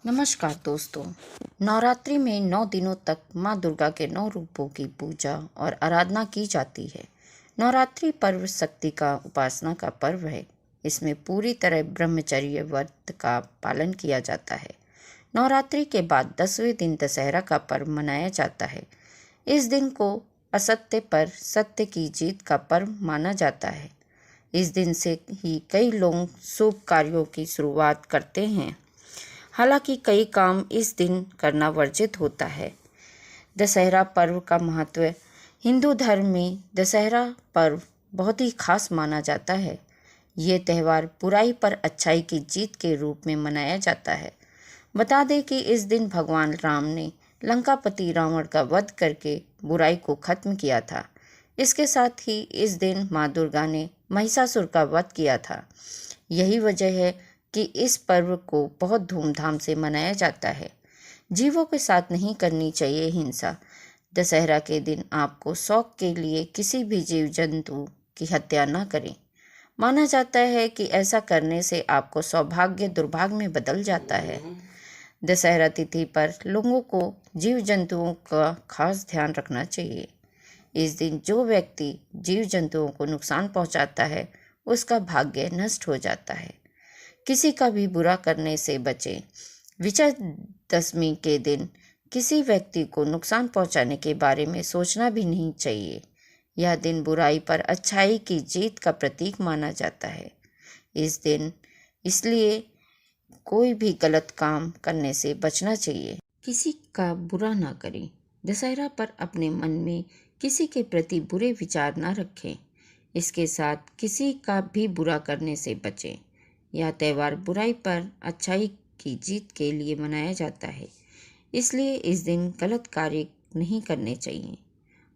नमस्कार दोस्तों। नवरात्रि में 9 दिनों तक माँ दुर्गा के 9 रूपों की पूजा और आराधना की जाती है। नवरात्रि पर्व शक्ति का उपासना का पर्व है। इसमें पूरी तरह ब्रह्मचर्य व्रत का पालन किया जाता है। नवरात्रि के बाद 10वें दिन दशहरा का पर्व मनाया जाता है। इस दिन को असत्य पर सत्य की जीत का पर्व माना जाता है। इस दिन से ही कई लोग शुभ कार्यों की शुरुआत करते हैं। हालांकि कई काम इस दिन करना वर्जित होता है। दशहरा पर्व का महत्व। हिंदू धर्म में दशहरा पर्व बहुत ही खास माना जाता है। ये त्यौहार बुराई पर अच्छाई की जीत के रूप में मनाया जाता है। बता दें कि इस दिन भगवान राम ने लंकापति रावण का वध करके बुराई को खत्म किया था। इसके साथ ही इस दिन माँ दुर्गा ने महिषासुर का वध किया था। यही वजह है कि इस पर्व को बहुत धूमधाम से मनाया जाता है। जीवों के साथ नहीं करनी चाहिए हिंसा। दशहरा के दिन आपको शौक के लिए किसी भी जीव जंतु की हत्या न करें। माना जाता है कि ऐसा करने से आपको सौभाग्य दुर्भाग्य में बदल जाता है। दशहरा तिथि पर लोगों को जीव जंतुओं का खास ध्यान रखना चाहिए। इस दिन जो व्यक्ति जीव जंतुओं को नुकसान पहुंचाता है, उसका भाग्य नष्ट हो जाता है। किसी का भी बुरा करने से बचें। विजयदशमी के दिन किसी व्यक्ति को नुकसान पहुंचाने के बारे में सोचना भी नहीं चाहिए। यह दिन बुराई पर अच्छाई की जीत का प्रतीक माना जाता है। इस दिन इसलिए कोई भी गलत काम करने से बचना चाहिए। किसी का बुरा ना करें। दशहरा पर अपने मन में किसी के प्रति बुरे विचार ना रखें। इसके साथ किसी का भी बुरा करने से बचें। यह त्यौहार बुराई पर अच्छाई की जीत के लिए मनाया जाता है। इसलिए इस दिन गलत कार्य नहीं करने चाहिए।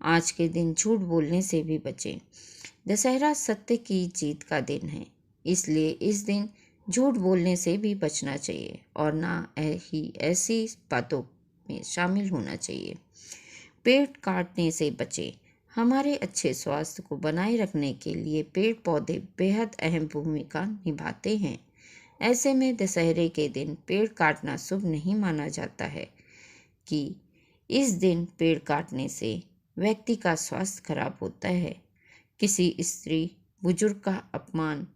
आज के दिन झूठ बोलने से भी बचें। दशहरा सत्य की जीत का दिन है, इसलिए इस दिन झूठ बोलने से भी बचना चाहिए और ना ही ऐसी बातों में शामिल होना चाहिए। पेड़ काटने से बचें। हमारे अच्छे स्वास्थ्य को बनाए रखने के लिए पेड़ पौधे बेहद अहम भूमिका निभाते हैं। ऐसे में दशहरे के दिन पेड़ काटना शुभ नहीं माना जाता है कि इस दिन पेड़ काटने से व्यक्ति का स्वास्थ्य खराब होता है। किसी स्त्री बुजुर्ग का अपमान।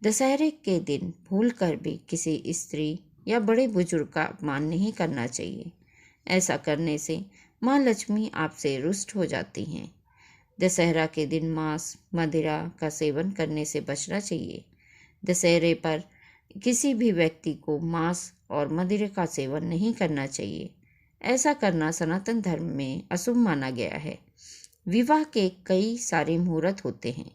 दशहरे के दिन भूलकर भी किसी स्त्री या बड़े बुजुर्ग का अपमान नहीं करना चाहिए। ऐसा करने से माँ लक्ष्मी आपसे रुष्ट हो जाती हैं। दशहरा के दिन मांस मदिरा का सेवन करने से बचना चाहिए। दशहरे पर किसी भी व्यक्ति को मांस और मदिरा का सेवन नहीं करना चाहिए। ऐसा करना सनातन धर्म में अशुभ माना गया है। विवाह के कई सारे मुहूर्त होते हैं,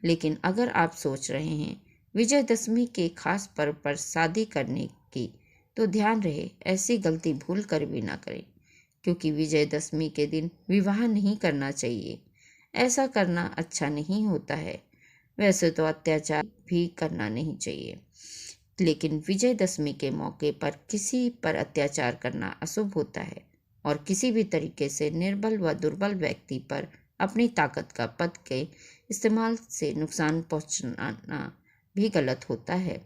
लेकिन अगर आप सोच रहे हैं विजयदशमी के खास पर्व पर शादी करने की, तो ध्यान रहे ऐसी गलती भूल कर भी ना करें, क्योंकि विजयदशमी के दिन विवाह नहीं करना चाहिए। ऐसा करना अच्छा नहीं होता है। वैसे तो अत्याचार भी करना नहीं चाहिए, लेकिन विजयदशमी के मौके पर किसी पर अत्याचार करना अशुभ होता है और किसी भी तरीके से निर्बल व दुर्बल व्यक्ति पर अपनी ताकत का पद के इस्तेमाल से नुकसान पहुंचाना भी गलत होता है।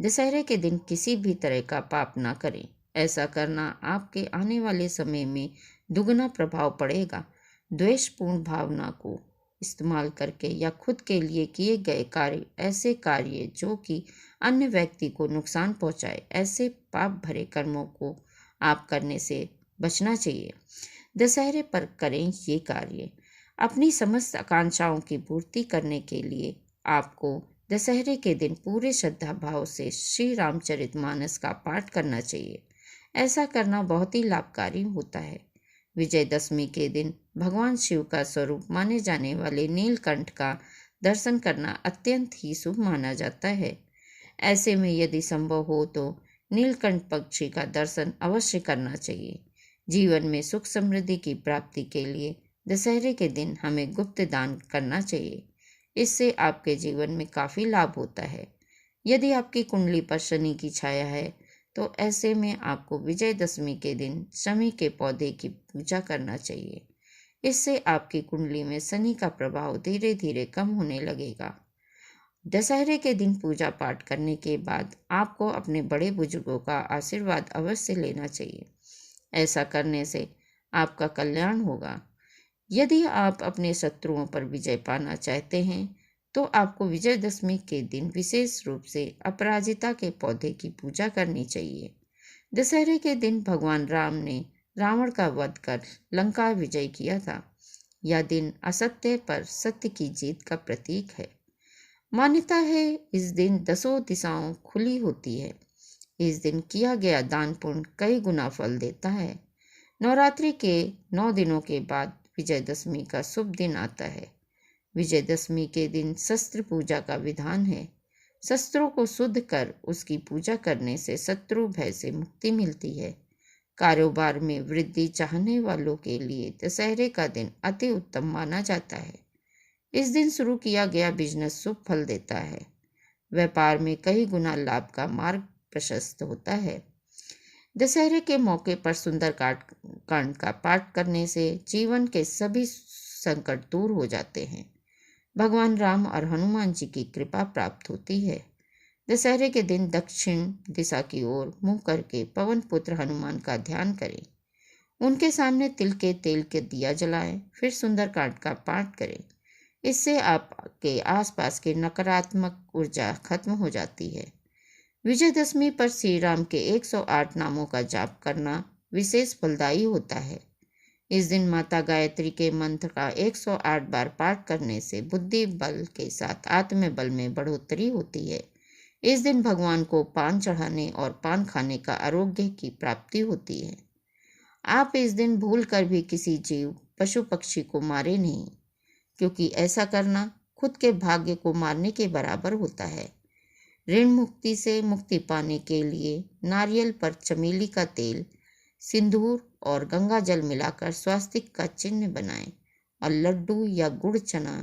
दशहरे के दिन किसी भी तरह का पाप ना करें। ऐसा करना आपके आने वाले समय में दुगना प्रभाव पड़ेगा। द्वेषपूर्ण भावना को इस्तेमाल करके या खुद के लिए किए गए कार्य, ऐसे कार्य जो कि अन्य व्यक्ति को नुकसान पहुंचाए, ऐसे पाप भरे कर्मों को आप करने से बचना चाहिए। दशहरे पर करें ये कार्य। अपनी समस्त आकांक्षाओं की पूर्ति करने के लिए आपको दशहरे के दिन पूरे श्रद्धा भाव से श्री रामचरितमानस का पाठ करना चाहिए। ऐसा करना बहुत ही लाभकारी होता है। विजयदशमी के दिन भगवान शिव का स्वरूप माने जाने वाले नीलकंठ का दर्शन करना अत्यंत ही शुभ माना जाता है। ऐसे में यदि संभव हो तो नीलकंठ पक्षी का दर्शन अवश्य करना चाहिए। जीवन में सुख समृद्धि की प्राप्ति के लिए दशहरे के दिन हमें गुप्त दान करना चाहिए। इससे आपके जीवन में काफ़ी लाभ होता है। यदि आपकी कुंडली पर शनि की छाया है, तो ऐसे में आपको विजयदशमी के दिन शमी के पौधे की पूजा करना चाहिए। इससे आपकी कुंडली में शनि का प्रभाव धीरे धीरे कम होने लगेगा दशहरे के दिन पूजा पाठ करने के बाद आपको अपने बड़े बुजुर्गों का आशीर्वाद अवश्य लेना चाहिए। ऐसा करने से आपका कल्याण होगा। यदि आप अपने शत्रुओं पर विजय पाना चाहते हैं तो आपको विजयदशमी के दिन विशेष रूप से अपराजिता के पौधे की पूजा करनी चाहिए। दशहरे के दिन भगवान राम ने रावण का वध कर लंका विजय किया था। यह दिन असत्य पर सत्य की जीत का प्रतीक है। मान्यता है इस दिन 10 दिशाओं खुली होती है। इस दिन किया गया दान पुण्य कई गुना फल देता है। नवरात्रि के 9 दिनों के बाद विजयदशमी का शुभ दिन आता है। विजयदशमी के दिन शस्त्र पूजा का विधान है। शस्त्रों को शुद्ध कर उसकी पूजा करने से शत्रु भय से मुक्ति मिलती है। कारोबार में वृद्धि चाहने वालों के लिए दशहरे का दिन अति उत्तम माना जाता है। इस दिन शुरू किया गया बिजनेस शुभ फल देता है। व्यापार में कई गुना लाभ का मार्ग प्रशस्त होता है। दशहरे के मौके पर सुंदरकांड का पाठ करने से जीवन के सभी संकट दूर हो जाते हैं। भगवान राम और हनुमान जी की कृपा प्राप्त होती है। दशहरे के दिन दक्षिण दिशा की ओर मुंह करके पवन पुत्र हनुमान का ध्यान करें। उनके सामने तिल के तेल के दिया जलाएं, फिर सुंदरकांड का पाठ करें। इससे आपके आसपास की नकारात्मक ऊर्जा खत्म हो जाती है। विजयदशमी पर श्री राम के 108 नामों का जाप करना विशेष फलदायी होता है। इस दिन माता गायत्री के मंत्र का 108 बार पाठ करने से बुद्धि बल के साथ आत्मबल में बढ़ोतरी होती है। इस दिन भगवान को पान चढ़ाने और पान खाने का आरोग्य की प्राप्ति होती है। आप इस दिन भूल कर भी किसी जीव पशु पक्षी को मारे नहीं, क्योंकि ऐसा करना खुद के भाग्य को मारने के बराबर होता है। ऋण मुक्ति से मुक्ति पाने के लिए नारियल पर चमेली का तेल, सिंदूर और गंगा जल मिलाकर स्वास्तिक का चिन्ह बनाएं और लड्डू या गुड़ चना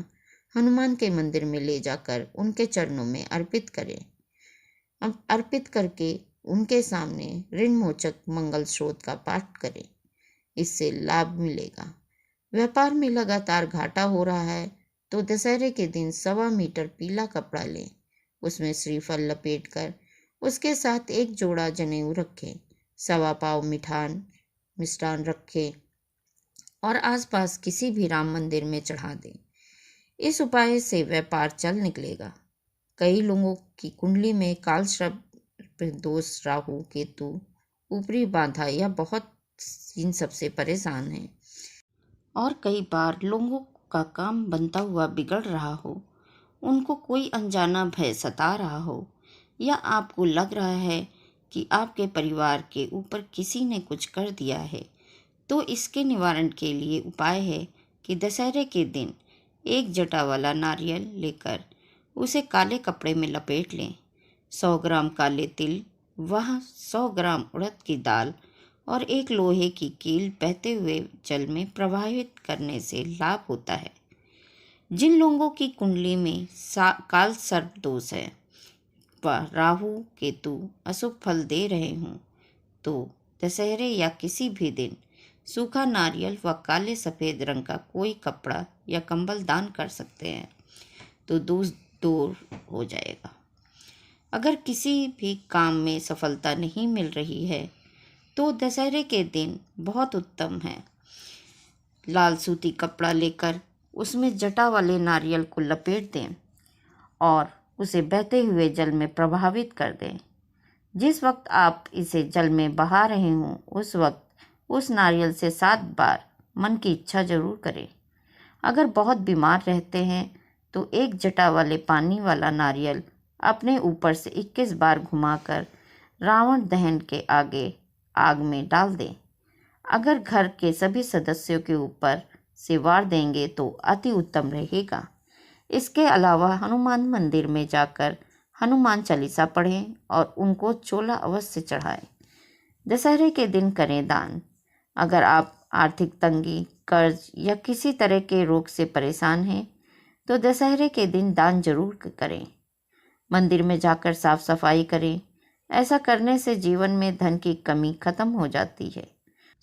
हनुमान के मंदिर में ले जाकर उनके चरणों में अर्पित करें। अब अर्पित करके उनके सामने ऋण मोचक मंगल स्रोत का पाठ करें। इससे लाभ मिलेगा। व्यापार में लगातार घाटा हो रहा है तो दशहरे के दिन 1.25 मीटर पीला कपड़ा लें, उसमें श्रीफल लपेटकर उसके साथ एक जोड़ा जनेऊ रखें, 1.25 पाव मिष्ठान रखें और आसपास किसी भी राम मंदिर में चढ़ा दें। इस उपाय से व्यापार चल निकलेगा। कई लोगों की कुंडली में कालसर्प दोष, राहु केतु, ऊपरी बाधा या बहुत इन सबसे परेशान हैं और कई बार लोगों का काम बनता हुआ बिगड़ रहा हो, उनको कोई अनजाना भय सता रहा हो या आपको लग रहा है कि आपके परिवार के ऊपर किसी ने कुछ कर दिया है, तो इसके निवारण के लिए उपाय है कि दशहरे के दिन एक जटा वाला नारियल लेकर उसे काले कपड़े में लपेट लें। 100 ग्राम काले तिल, वह 100 ग्राम उड़द की दाल और एक लोहे की कील बहते हुए जल में प्रवाहित करने से लाभ होता है। जिन लोगों की कुंडली में काल सर्प दोष है व राहु केतु अशुभ फल दे रहे हों, तो दशहरे या किसी भी दिन सूखा नारियल व काले सफ़ेद रंग का कोई कपड़ा या कंबल दान कर सकते हैं, तो दोष दूर हो जाएगा। अगर किसी भी काम में सफलता नहीं मिल रही है तो दशहरे के दिन बहुत उत्तम है। लाल सूती कपड़ा लेकर उसमें जटा वाले नारियल को लपेट दें और उसे बहते हुए जल में प्रवाहित कर दें। जिस वक्त आप इसे जल में बहा रहे हों, उस वक्त उस नारियल से 7 बार मन की इच्छा जरूर करें। अगर बहुत बीमार रहते हैं तो एक जटा वाले पानी वाला नारियल अपने ऊपर से 21 बार घुमाकर रावण दहन के आगे आग में डाल दें। अगर घर के सभी सदस्यों के ऊपर से वार देंगे तो अति उत्तम रहेगा। इसके अलावा हनुमान मंदिर में जाकर हनुमान चालीसा पढ़ें और उनको चोला अवश्य चढ़ाएं। दशहरे के दिन करें दान। अगर आप आर्थिक तंगी, कर्ज या किसी तरह के रोग से परेशान हैं तो दशहरे के दिन दान जरूर करें। मंदिर में जाकर साफ सफाई करें। ऐसा करने से जीवन में धन की कमी खत्म हो जाती है,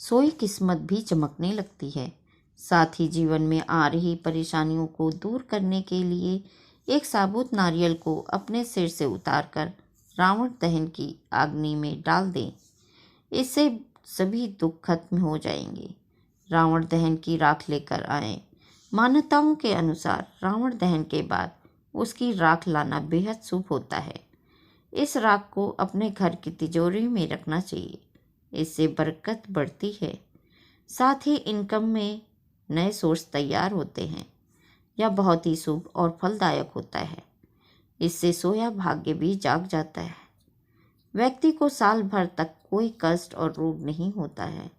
सोई किस्मत भी चमकने लगती है। साथ ही जीवन में आ रही परेशानियों को दूर करने के लिए एक साबुत नारियल को अपने सिर से उतारकर रावण दहन की अग्नि में डाल दें। इससे सभी दुख खत्म हो जाएंगे। रावण दहन की राख लेकर आए। मान्यताओं के अनुसार रावण दहन के बाद उसकी राख लाना बेहद शुभ होता है। इस राख को अपने घर की तिजोरी में रखना चाहिए। इससे बरकत बढ़ती है। साथ ही इनकम में नए सोर्स तैयार होते हैं। यह बहुत ही शुभ और फलदायक होता है। इससे सोया भाग्य भी जाग जाता है। व्यक्ति को साल भर तक कोई कष्ट और रोग नहीं होता है।